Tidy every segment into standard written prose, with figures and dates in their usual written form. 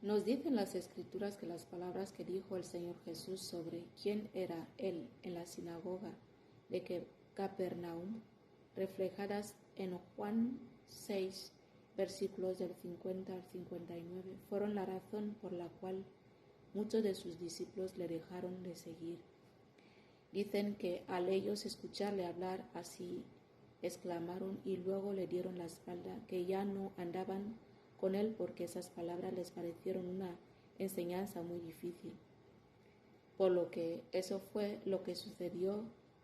Nos dicen las Escrituras que las palabras que dijo el Señor Jesús sobre quién era Él en la sinagoga de Capernaum, reflejadas en Juan 6, versículos del 50 al 59, fueron la razón por la cual muchos de sus discípulos le dejaron de seguir. Dicen que al ellos escucharle hablar así, exclamaron y luego le dieron la espalda, que ya no andaban con él porque esas palabras les parecieron una enseñanza muy difícil. Por lo que eso fue lo que sucedió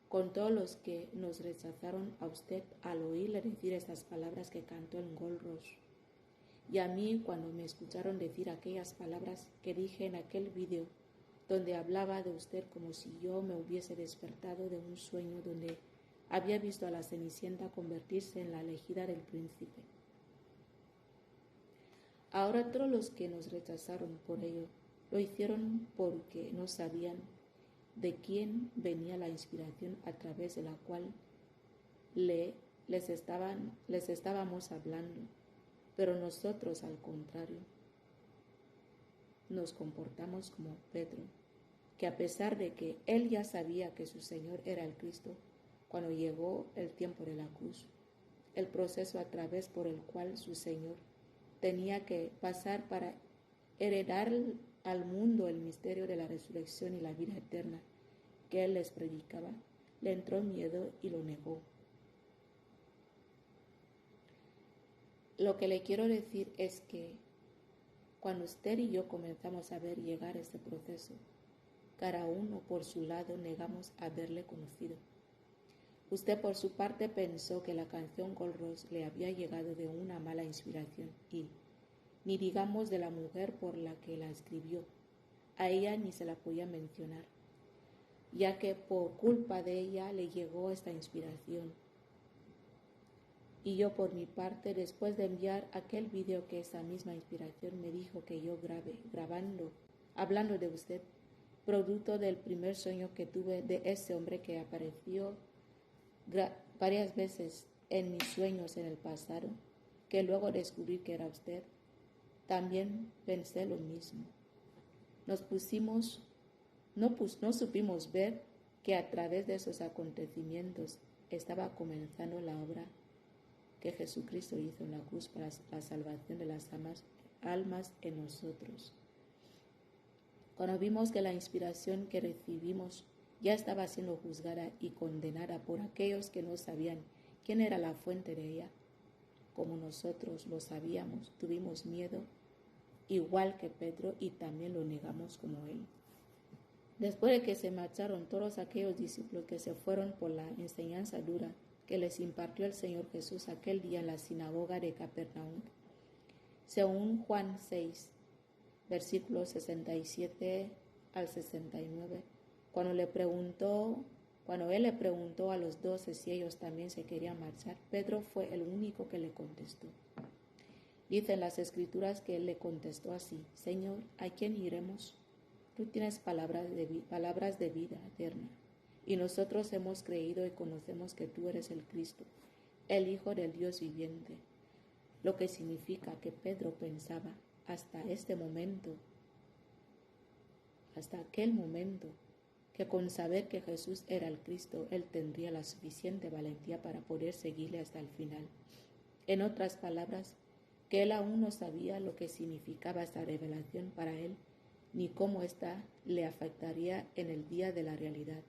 con todos los que nos rechazaron a usted al oírle decir estas palabras que cantó en Gold Rush. Y a mí cuando me escucharon decir aquellas palabras que dije en aquel video, donde hablaba de usted como si yo me hubiese despertado de un sueño donde había visto a la Cenicienta convertirse en la elegida del príncipe. Ahora todos los que nos rechazaron por ello, lo hicieron porque no sabían de quién venía la inspiración a través de la cual les estábamos hablando. Pero nosotros, al contrario, nos comportamos como Pedro, que a pesar de que él ya sabía que su Señor era el Cristo, cuando llegó el tiempo de la cruz, el proceso a través por el cual su Señor tenía que pasar para heredar al mundo el misterio de la resurrección y la vida eterna que él les predicaba, le entró miedo y lo negó. Lo que le quiero decir es que cuando usted y yo comenzamos a ver llegar este proceso, cada uno por su lado negamos haberle conocido. Usted por su parte pensó que la canción Gold Rush le había llegado de una mala inspiración y, ni digamos de la mujer por la que la escribió, a ella ni se la podía mencionar, ya que por culpa de ella le llegó esta inspiración. Y yo por mi parte, después de enviar aquel video que esa misma inspiración me dijo que yo hablando de usted, producto del primer sueño que tuve de ese hombre que apareció varias veces en mis sueños en el pasado, que luego descubrí que era usted, también pensé lo mismo. No supimos ver que a través de esos acontecimientos estaba comenzando la obra que Jesucristo hizo en la cruz para la salvación de las almas en nosotros. Cuando vimos que la inspiración que recibimos ya estaba siendo juzgada y condenada por aquellos que no sabían quién era la fuente de ella, como nosotros lo sabíamos, tuvimos miedo, igual que Pedro, y también lo negamos como él. Después de que se marcharon todos aquellos discípulos que se fueron por la enseñanza dura que les impartió el Señor Jesús aquel día en la sinagoga de Capernaum, según Juan 6, versículos 67 al 69, cuando él le preguntó a los 12 si ellos también se querían marchar, Pedro fue el único que le contestó. Dicen las Escrituras que él le contestó así: Señor, ¿a quién iremos? Tú tienes palabras de vida eterna, y nosotros hemos creído y conocemos que tú eres el Cristo, el Hijo del Dios viviente. Lo que significa que Pedro pensaba hasta aquel momento, que con saber que Jesús era el Cristo, él tendría la suficiente valentía para poder seguirle hasta el final. En otras palabras, que él aún no sabía lo que significaba esta revelación para él, ni cómo ésta le afectaría en el día de la realidad.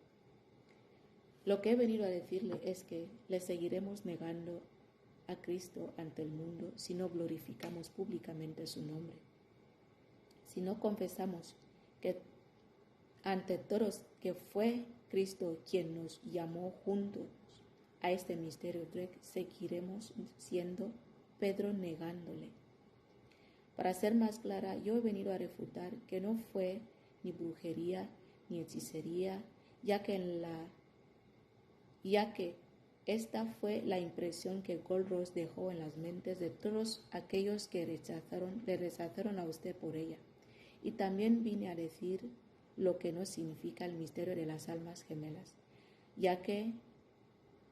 Lo que he venido a decirle es que le seguiremos negando a Cristo ante el mundo si no glorificamos públicamente su nombre. Si no confesamos que ante todos que fue Cristo quien nos llamó juntos a este misterio, seguiremos siendo Pedro negándole. Para ser más clara, yo he venido a refutar que no fue ni brujería ni hechicería, ya que esta fue la impresión que Gold Rush dejó en las mentes de todos aquellos que le rechazaron a usted por ella. Y también vine a decir lo que no significa el misterio de las almas gemelas, ya que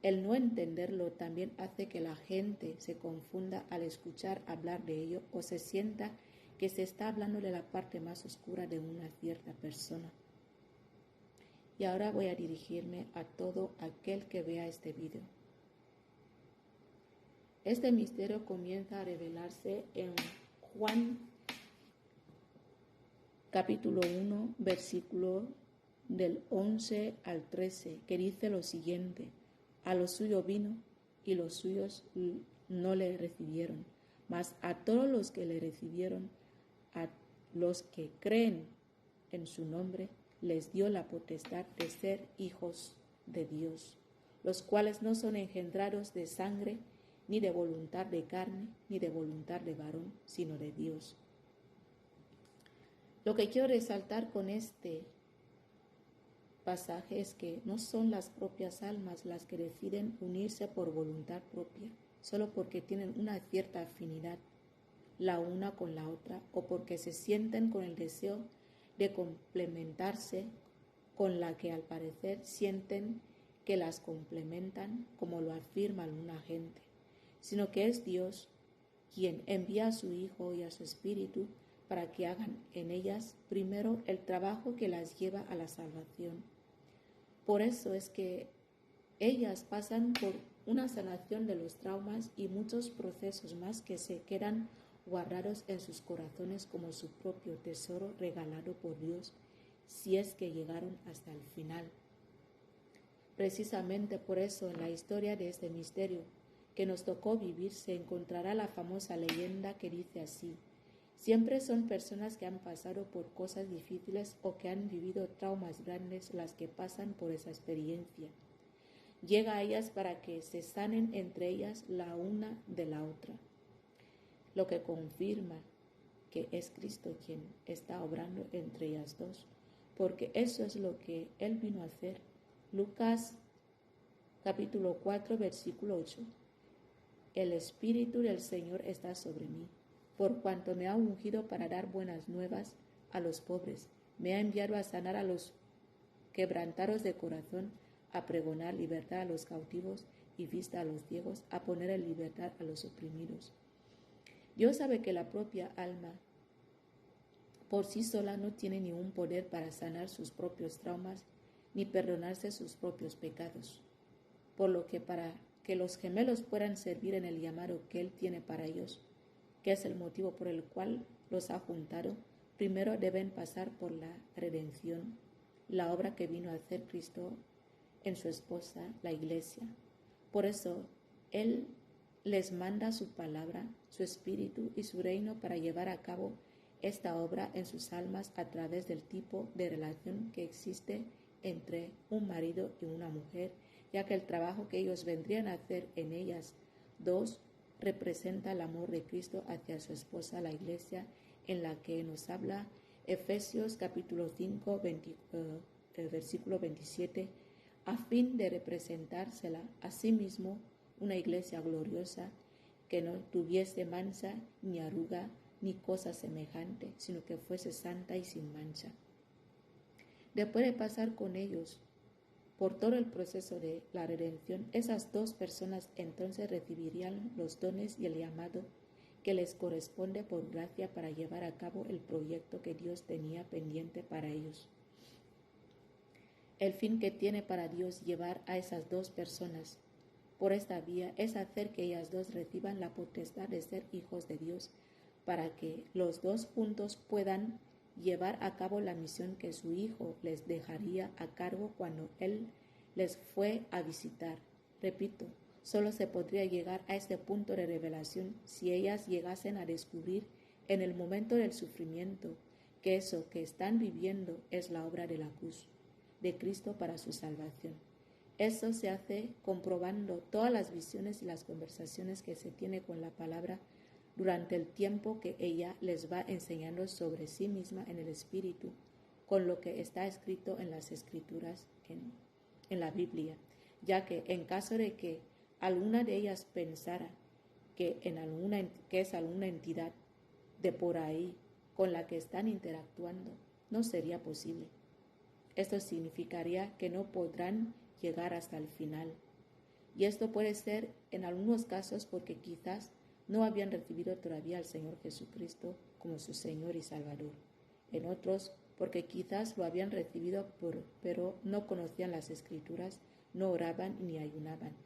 el no entenderlo también hace que la gente se confunda al escuchar hablar de ello o se sienta que se está hablando de la parte más oscura de una cierta persona. Y ahora voy a dirigirme a todo aquel que vea este video. Este misterio comienza a revelarse en Juan capítulo 1, versículo del 11 al 13, que dice lo siguiente: a lo suyo vino y los suyos no le recibieron, mas a todos los que le recibieron, a los que creen en su nombre, les dio la potestad de ser hijos de Dios, los cuales no son engendrados de sangre, ni de voluntad de carne, ni de voluntad de varón, sino de Dios. Lo que quiero resaltar con este pasaje es que no son las propias almas las que deciden unirse por voluntad propia, solo porque tienen una cierta afinidad la una con la otra, o porque se sienten con el deseo de complementarse con la que al parecer sienten que las complementan, como lo afirma alguna gente, sino que es Dios quien envía a su Hijo y a su Espíritu para que hagan en ellas primero el trabajo que las lleva a la salvación. Por eso es que ellas pasan por una sanación de los traumas y muchos procesos más que se quedan guardados en sus corazones como su propio tesoro regalado por Dios, si es que llegaron hasta el final. Precisamente por eso en la historia de este misterio que nos tocó vivir se encontrará la famosa leyenda que dice así: siempre son personas que han pasado por cosas difíciles o que han vivido traumas grandes las que pasan por esa experiencia. Llega a ellas para que se sanen entre ellas la una de la otra, lo que confirma que es Cristo quien está obrando entre ellas dos, porque eso es lo que Él vino a hacer. Lucas capítulo 4, versículo 8. El Espíritu del Señor está sobre mí, por cuanto me ha ungido para dar buenas nuevas a los pobres. Me ha enviado a sanar a los quebrantados de corazón, a pregonar libertad a los cautivos y vista a los ciegos, a poner en libertad a los oprimidos. Dios sabe que la propia alma por sí sola no tiene ningún poder para sanar sus propios traumas ni perdonarse sus propios pecados, por lo que para que los gemelos puedan servir en el llamado que Él tiene para ellos, que es el motivo por el cual los ha juntado, primero deben pasar por la redención, la obra que vino a hacer Cristo en su esposa, la Iglesia. Por eso, Él les manda su palabra, su espíritu y su reino para llevar a cabo esta obra en sus almas a través del tipo de relación que existe entre un marido y una mujer, ya que el trabajo que ellos vendrían a hacer en ellas dos representa el amor de Cristo hacia su esposa, la Iglesia, en la que nos habla Efesios capítulo 5, versículo 27, a fin de representársela a sí mismo una iglesia gloriosa, que no tuviese mancha, ni arruga, ni cosa semejante, sino que fuese santa y sin mancha. Después de pasar con ellos por todo el proceso de la redención, esas dos personas entonces recibirían los dones y el llamado que les corresponde por gracia para llevar a cabo el proyecto que Dios tenía pendiente para ellos. El fin que tiene para Dios llevar a esas dos personas por esta vía es hacer que ellas dos reciban la potestad de ser hijos de Dios, para que los dos juntos puedan llevar a cabo la misión que su Hijo les dejaría a cargo cuando Él les fue a visitar. Repito, solo se podría llegar a este punto de revelación si ellas llegasen a descubrir en el momento del sufrimiento que eso que están viviendo es la obra de la cruz de Cristo para su salvación. Eso se hace comprobando todas las visiones y las conversaciones que se tiene con la palabra durante el tiempo que ella les va enseñando sobre sí misma en el Espíritu, con lo que está escrito en las Escrituras, en la Biblia, ya que en caso de que alguna de ellas pensara que es alguna entidad de por ahí con la que están interactuando, no sería posible. Esto significaría que no podrán llegar hasta el final. Y esto puede ser en algunos casos porque quizás no habían recibido todavía al Señor Jesucristo como su Señor y Salvador. En otros, porque quizás lo habían recibido pero no conocían las Escrituras, no oraban ni ayunaban.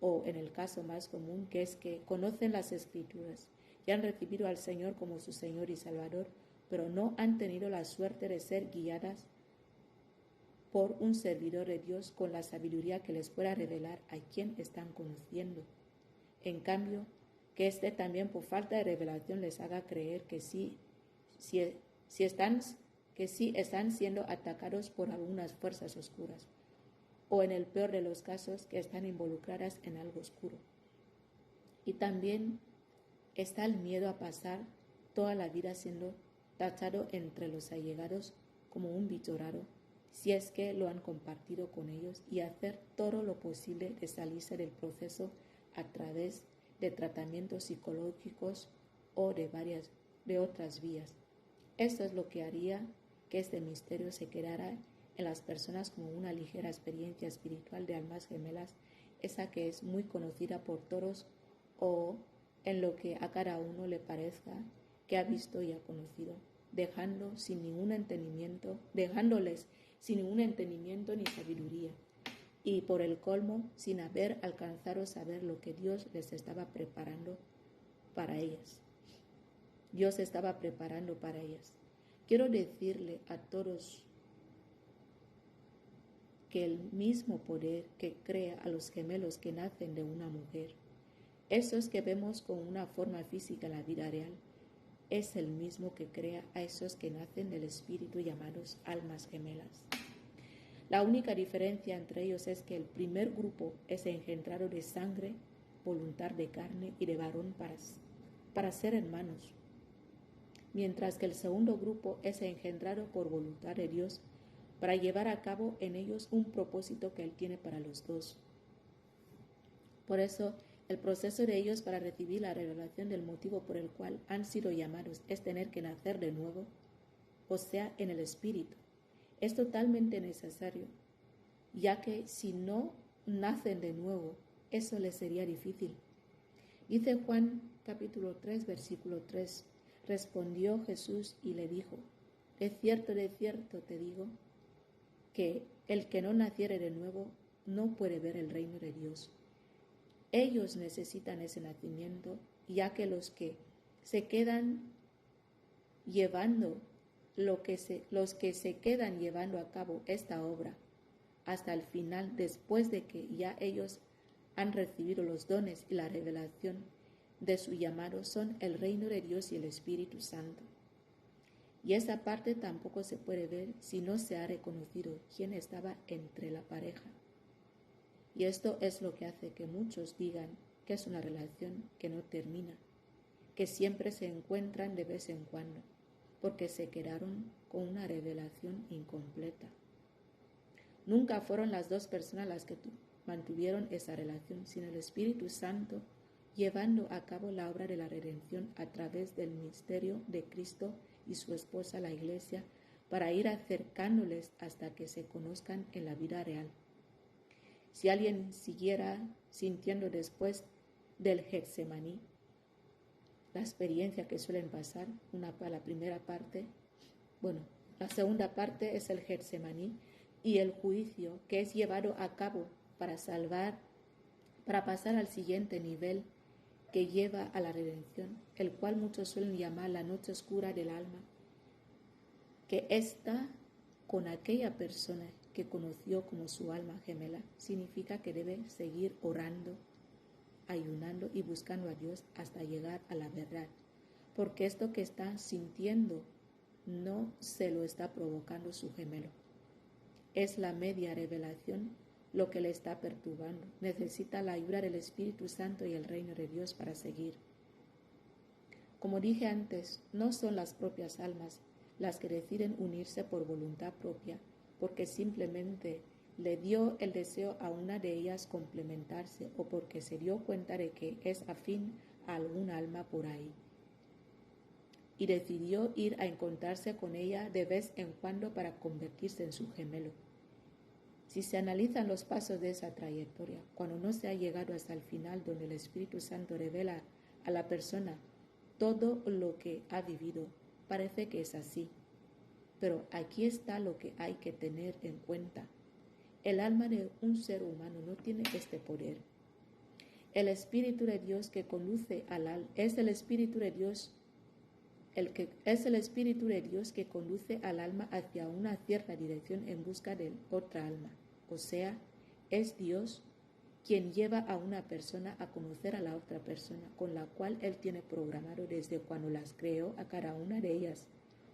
O en el caso más común, que es que conocen las Escrituras y han recibido al Señor como su Señor y Salvador, pero no han tenido la suerte de ser guiadas por un servidor de Dios con la sabiduría que les pueda revelar a quien están conociendo. En cambio, que también por falta de revelación les haga creer que sí están siendo atacados por algunas fuerzas oscuras, o en el peor de los casos, que están involucradas en algo oscuro. Y también está el miedo a pasar toda la vida siendo tachado entre los allegados como un bicho raro, si es que lo han compartido con ellos, y hacer todo lo posible de salirse del proceso a través de tratamientos psicológicos o de otras vías. Esto es lo que haría que este misterio se quedara en las personas como una ligera experiencia espiritual de almas gemelas, esa que es muy conocida por todos, o en lo que a cada uno le parezca que ha visto y ha conocido, dejándoles sin ningún entendimiento ni sabiduría, y por el colmo sin haber alcanzado a saber lo que Dios les estaba preparando para ellas. Dios estaba preparando para ellas. Quiero decirle a todos que el mismo poder que crea a los gemelos que nacen de una mujer, esos que vemos con una forma física en la vida real, es el mismo que crea a esos que nacen del Espíritu llamados almas gemelas. La única diferencia entre ellos es que el primer grupo es engendrado de sangre, voluntad de carne y de varón para ser hermanos, mientras que el segundo grupo es engendrado por voluntad de Dios para llevar a cabo en ellos un propósito que Él tiene para los dos. Por eso, el proceso de ellos para recibir la revelación del motivo por el cual han sido llamados es tener que nacer de nuevo, o sea, en el Espíritu. Es totalmente necesario, ya que si no nacen de nuevo, eso les sería difícil. Dice Juan capítulo 3, versículo 3, respondió Jesús y le dijo, de cierto te digo, que el que no naciere de nuevo no puede ver el reino de Dios. Ellos necesitan ese nacimiento, ya que los que se quedan llevando a cabo esta obra hasta el final, después de que ya ellos han recibido los dones y la revelación de su llamado, son el reino de Dios y el Espíritu Santo. Y esa parte tampoco se puede ver si no se ha reconocido quién estaba entre la pareja. Y esto es lo que hace que muchos digan que es una relación que no termina, que siempre se encuentran de vez en cuando, porque se quedaron con una revelación incompleta. Nunca fueron las dos personas las que mantuvieron esa relación, sino el Espíritu Santo llevando a cabo la obra de la redención a través del misterio de Cristo y su esposa, la Iglesia, para ir acercándoles hasta que se conozcan en la vida real. Si alguien siguiera sintiendo después del Getsemaní, la experiencia que suelen pasar, la primera parte, la segunda parte es el Getsemaní y el juicio que es llevado a cabo para pasar al siguiente nivel que lleva a la redención, el cual muchos suelen llamar la noche oscura del alma, que está con aquella persona que conoció como su alma gemela, significa que debe seguir orando, ayunando y buscando a Dios hasta llegar a la verdad, porque esto que está sintiendo no se lo está provocando su gemelo. Es la media revelación lo que le está perturbando. Necesita la ayuda del Espíritu Santo y el reino de Dios para seguir. Como dije antes, no son las propias almas las que deciden unirse por voluntad propia, porque simplemente le dio el deseo a una de ellas complementarse o porque se dio cuenta de que es afín a alguna alma por ahí y decidió ir a encontrarse con ella de vez en cuando para convertirse en su gemelo. Si se analizan los pasos de esa trayectoria, cuando no se ha llegado hasta el final donde el Espíritu Santo revela a la persona todo lo que ha vivido. Parece que es así. Pero aquí está lo que hay que tener en cuenta. El alma de un ser humano no tiene este poder. El Espíritu de Dios que conduce al alma es el Espíritu de Dios que conduce al alma hacia una cierta dirección en busca de otra alma. O sea, es Dios quien lleva a una persona a conocer a la otra persona, con la cual Él tiene programado desde cuando las creó a cada una de ellas,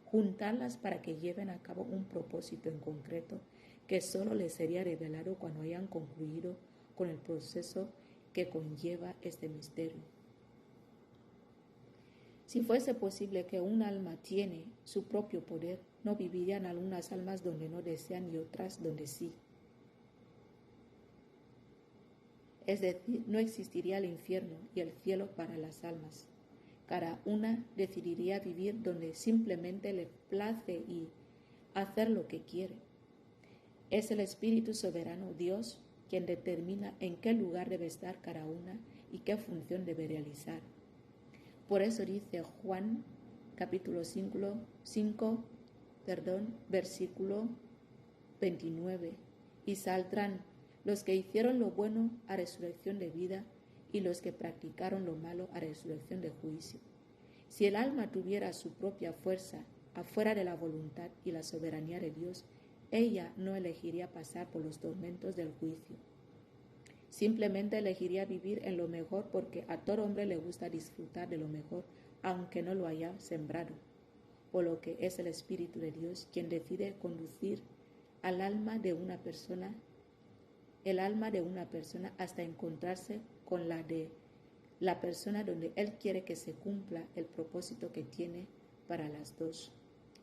juntarlas para que lleven a cabo un propósito en concreto que solo les sería revelado cuando hayan concluido con el proceso que conlleva este misterio. Si fuese posible que un alma tiene su propio poder, no vivirían algunas almas donde no desean y otras donde sí. Es decir, no existiría el infierno y el cielo para las almas. Cada una decidiría vivir donde simplemente le place y hacer lo que quiere. Es el Espíritu Soberano, Dios, quien determina en qué lugar debe estar cada una y qué función debe realizar. Por eso dice Juan, capítulo 5, versículo 29, y saldrán los que hicieron lo bueno a resurrección de vida y los que practicaron lo malo a resurrección de juicio. Si el alma tuviera su propia fuerza afuera de la voluntad y la soberanía de Dios, ella no elegiría pasar por los tormentos del juicio. Simplemente elegiría vivir en lo mejor porque a todo hombre le gusta disfrutar de lo mejor, aunque no lo haya sembrado. Por lo que es el Espíritu de Dios quien decide conducir al alma de una persona, hasta encontrarse con la de la persona donde Él quiere que se cumpla el propósito que tiene para las dos.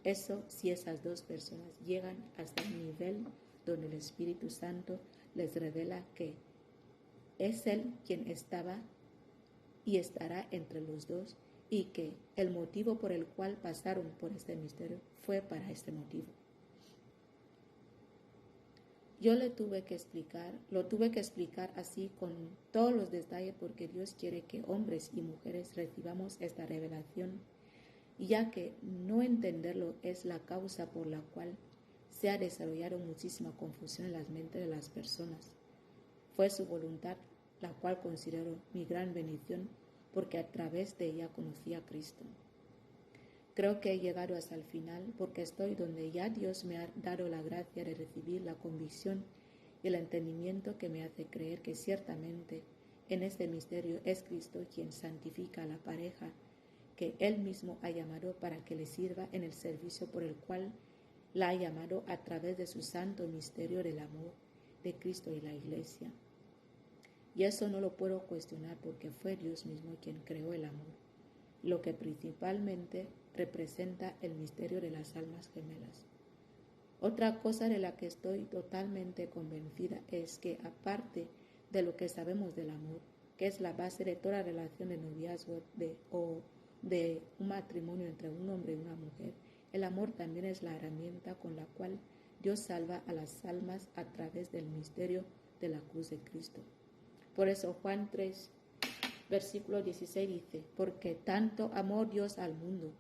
Eso si esas dos personas llegan hasta el nivel donde el Espíritu Santo les revela que es Él quien estaba y estará entre los dos y que el motivo por el cual pasaron por este misterio fue para este motivo. Yo lo tuve que explicar así con todos los detalles porque Dios quiere que hombres y mujeres recibamos esta revelación, ya que no entenderlo es la causa por la cual se ha desarrollado muchísima confusión en las mentes de las personas. Fue su voluntad, la cual considero mi gran bendición, porque a través de ella conocí a Cristo. Creo que he llegado hasta el final porque estoy donde ya Dios me ha dado la gracia de recibir la convicción y el entendimiento que me hace creer que ciertamente en este misterio es Cristo quien santifica a la pareja que Él mismo ha llamado para que le sirva en el servicio por el cual la ha llamado a través de su santo misterio del amor de Cristo y la Iglesia. Y eso no lo puedo cuestionar porque fue Dios mismo quien creó el amor, lo que principalmente representa el misterio de las almas gemelas. Otra cosa de la que estoy totalmente convencida es que aparte de lo que sabemos del amor, que es la base de toda relación de noviazgo o de un matrimonio entre un hombre y una mujer, el amor también es la herramienta con la cual Dios salva a las almas a través del misterio de la cruz de Cristo. Por eso Juan 3, versículo 16 dice, porque tanto amó Dios al mundo,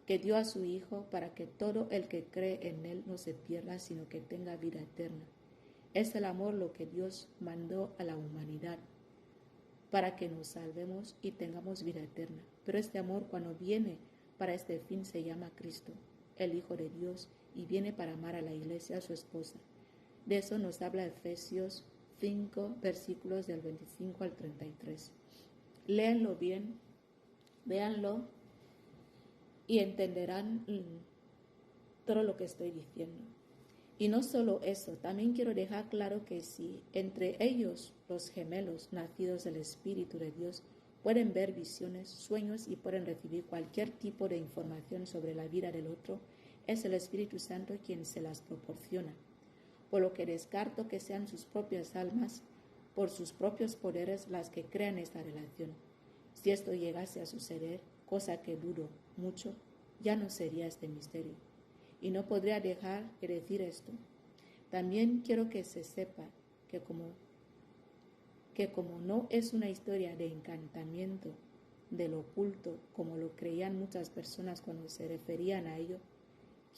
que dio a su Hijo para que todo el que cree en Él no se pierda, sino que tenga vida eterna. Es el amor lo que Dios mandó a la humanidad, para que nos salvemos y tengamos vida eterna. Pero este amor, cuando viene para este fin, se llama Cristo, el Hijo de Dios, y viene para amar a la Iglesia, a su esposa. De eso nos habla Efesios 5, versículos del 25 al 33. Léanlo bien, véanlo y entenderán todo lo que estoy diciendo. Y no solo eso, también quiero dejar claro que si entre ellos, los gemelos nacidos del Espíritu de Dios, pueden ver visiones, sueños y pueden recibir cualquier tipo de información sobre la vida del otro, es el Espíritu Santo quien se las proporciona. Por lo que descarto que sean sus propias almas, por sus propios poderes, las que crean esta relación. Si esto llegase a suceder, cosa que dudo mucho, ya no sería este misterio. Y no podría dejar de decir esto. También quiero que se sepa que como no es una historia de encantamiento del oculto, como lo creían muchas personas cuando se referían a ello,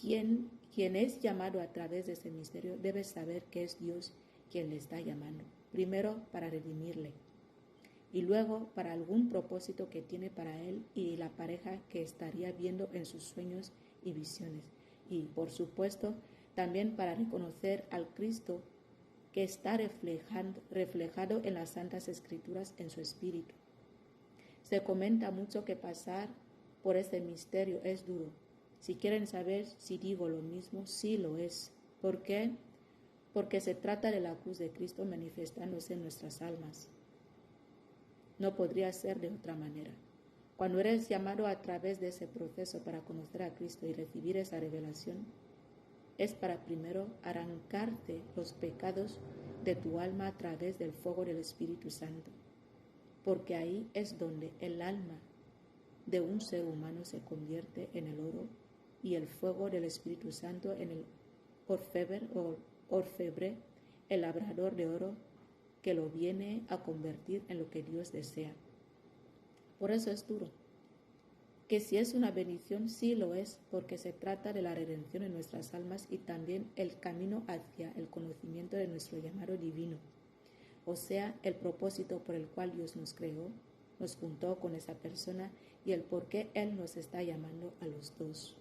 quien es llamado a través de ese misterio debe saber que es Dios quien le está llamando, primero para redimirle y luego para algún propósito que tiene para él y la pareja que estaría viendo en sus sueños y visiones, y por supuesto también para reconocer al Cristo que está reflejado en las Santas Escrituras en su espíritu. Se comenta mucho que pasar por este misterio es duro. Si quieren saber si digo lo mismo, sí lo es. ¿Por qué? Porque se trata de la cruz de Cristo manifestándose en nuestras almas. No podría ser de otra manera. Cuando eres llamado a través de ese proceso para conocer a Cristo y recibir esa revelación, es para primero arrancarte los pecados de tu alma a través del fuego del Espíritu Santo, porque ahí es donde el alma de un ser humano se convierte en el oro y el fuego del Espíritu Santo en el orfebre, el labrador de oro que lo viene a convertir en lo que Dios desea. Por eso es duro. Que si es una bendición, sí lo es, porque se trata de la redención en nuestras almas y también el camino hacia el conocimiento de nuestro llamado divino, o sea, el propósito por el cual Dios nos creó, nos juntó con esa persona y el por qué Él nos está llamando a los dos.